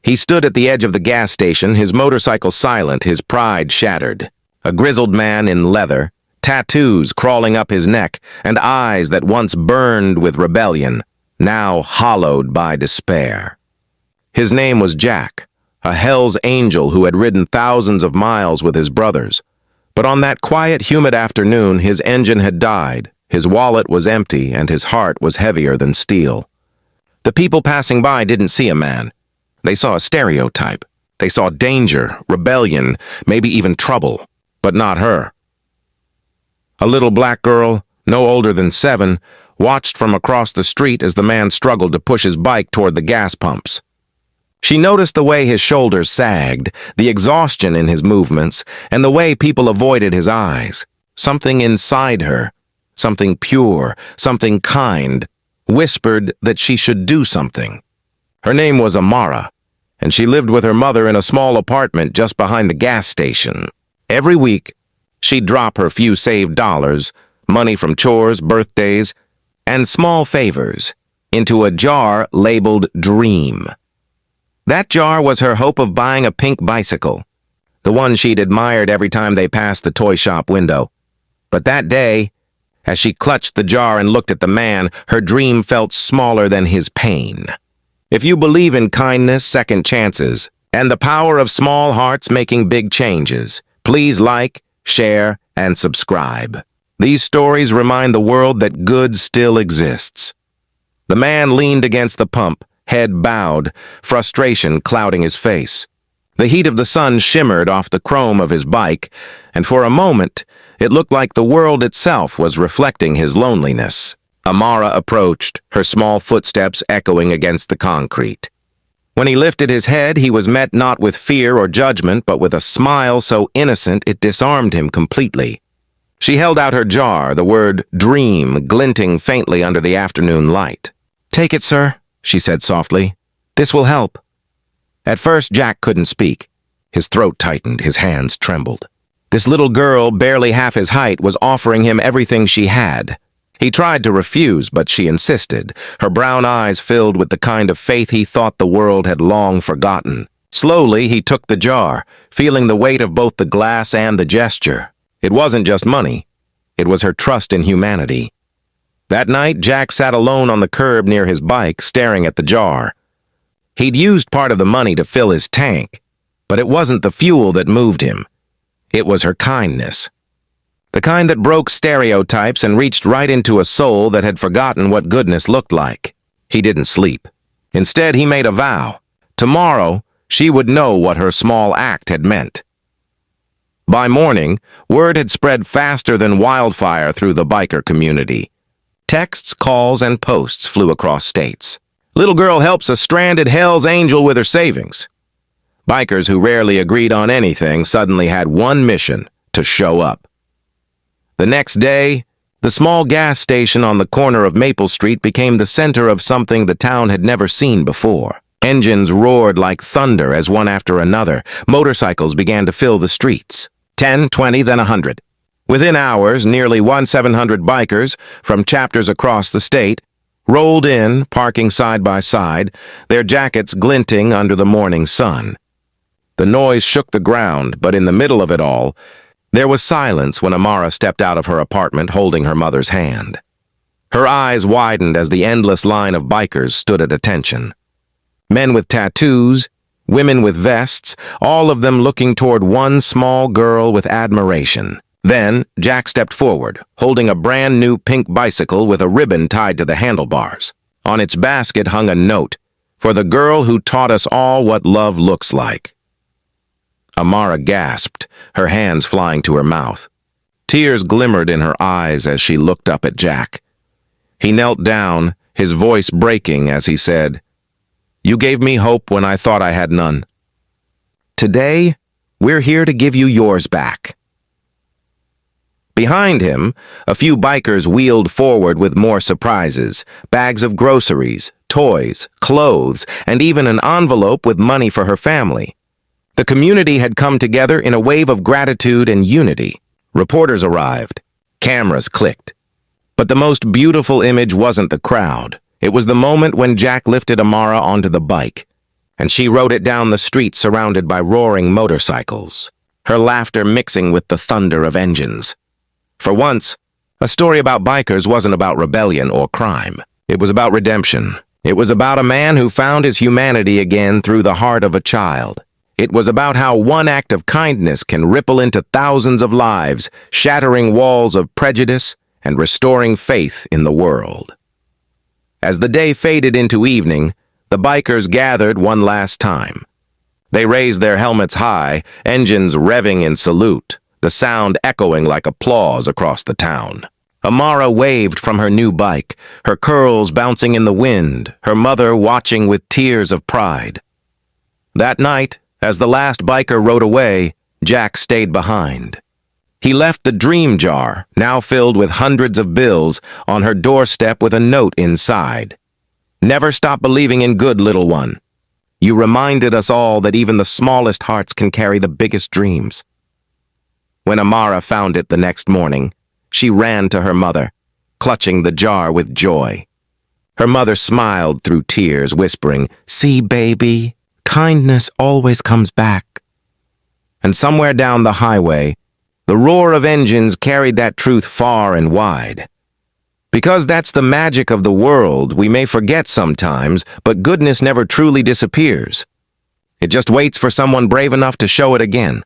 He stood at the edge of the gas station, his motorcycle silent, his pride shattered. A grizzled man in leather, tattoos crawling up his neck, and eyes that once burned with rebellion, now hollowed by despair. His name was Jack, a Hell's Angel who had ridden thousands of miles with his brothers. But on that quiet, humid afternoon, his engine had died, his wallet was empty, and his heart was heavier than steel. The people passing by didn't see a man. They saw a stereotype. They saw danger, rebellion, maybe even trouble, but not her. A little black girl, no older than 7, watched from across the street as the man struggled to push his bike toward the gas pumps. She noticed the way his shoulders sagged, the exhaustion in his movements, and the way people avoided his eyes. Something inside her, something pure, something kind, whispered that she should do something. Her name was Amara, and she lived with her mother in a small apartment just behind the gas station. Every week, she'd drop her few saved dollars, money from chores, birthdays, and small favors, into a jar labeled Dream. That jar was her hope of buying a pink bicycle, the one she'd admired every time they passed the toy shop window. But that day, as she clutched the jar and looked at the man, her dream felt smaller than his pain. If you believe in kindness, second chances, and the power of small hearts making big changes, please like, share, and subscribe. These stories remind the world that good still exists. The man leaned against the pump, head bowed, frustration clouding his face. The heat of the sun shimmered off the chrome of his bike, and for a moment, it looked like the world itself was reflecting his loneliness. Amara approached, her small footsteps echoing against the concrete. When he lifted his head, he was met not with fear or judgment, but with a smile so innocent it disarmed him completely. She held out her jar, the word Dream glinting faintly under the afternoon light. "Take it, sir," she said softly. "This will help." At first, Jack couldn't speak. His throat tightened, his hands trembled. This little girl, barely half his height, was offering him everything she had. He tried to refuse, but she insisted, her brown eyes filled with the kind of faith he thought the world had long forgotten. Slowly, he took the jar, feeling the weight of both the glass and the gesture. It wasn't just money. It was her trust in humanity. That night, Jack sat alone on the curb near his bike, staring at the jar. He'd used part of the money to fill his tank, but it wasn't the fuel that moved him. It was her kindness. The kind that broke stereotypes and reached right into a soul that had forgotten what goodness looked like. He didn't sleep. Instead, he made a vow. Tomorrow, she would know what her small act had meant. By morning, word had spread faster than wildfire through the biker community. Texts, calls, and posts flew across states. Little girl helps a stranded Hell's Angel with her savings. Bikers who rarely agreed on anything suddenly had one mission: to show up. The next day, the small gas station on the corner of Maple Street became the center of something the town had never seen before. Engines roared like thunder as one after another, motorcycles began to fill the streets. 10, 20, then 100. Within hours, nearly 1,700 bikers from chapters across the state rolled in, parking side by side, their jackets glinting under the morning sun. The noise shook the ground, but in the middle of it all, there was silence when Amara stepped out of her apartment holding her mother's hand. Her eyes widened as the endless line of bikers stood at attention. Men with tattoos, women with vests, all of them looking toward one small girl with admiration. Then, Jack stepped forward, holding a brand new pink bicycle with a ribbon tied to the handlebars. On its basket hung a note, "For the girl who taught us all what love looks like." Amara gasped, her hands flying to her mouth. Tears glimmered in her eyes as she looked up at Jack. He knelt down, his voice breaking as he said, "You gave me hope when I thought I had none. Today, we're here to give you yours back." Behind him, a few bikers wheeled forward with more surprises, bags of groceries, toys, clothes, and even an envelope with money for her family. The community had come together in a wave of gratitude and unity. Reporters arrived. Cameras clicked. But the most beautiful image wasn't the crowd. It was the moment when Jack lifted Amara onto the bike. and she rode it down the street surrounded by roaring motorcycles, her laughter mixing with the thunder of engines. For once, a story about bikers wasn't about rebellion or crime. It was about redemption. It was about a man who found his humanity again through the heart of a child. It was about how one act of kindness can ripple into thousands of lives, shattering walls of prejudice and restoring faith in the world. As the day faded into evening, the bikers gathered one last time. They raised their helmets high, engines revving in salute, the sound echoing like applause across the town. Amara waved from her new bike, her curls bouncing in the wind, her mother watching with tears of pride. That night, as the last biker rode away, Jack stayed behind. He left the dream jar, now filled with hundreds of bills, on her doorstep with a note inside. Never stop believing in good, little one. You reminded us all that even the smallest hearts can carry the biggest dreams. When Amara found it the next morning, she ran to her mother, clutching the jar with joy. Her mother smiled through tears, whispering, "See, baby, kindness always comes back." And somewhere down the highway, the roar of engines carried that truth far and wide. Because that's the magic of the world, we may forget sometimes, but goodness never truly disappears. It just waits for someone brave enough to show it again.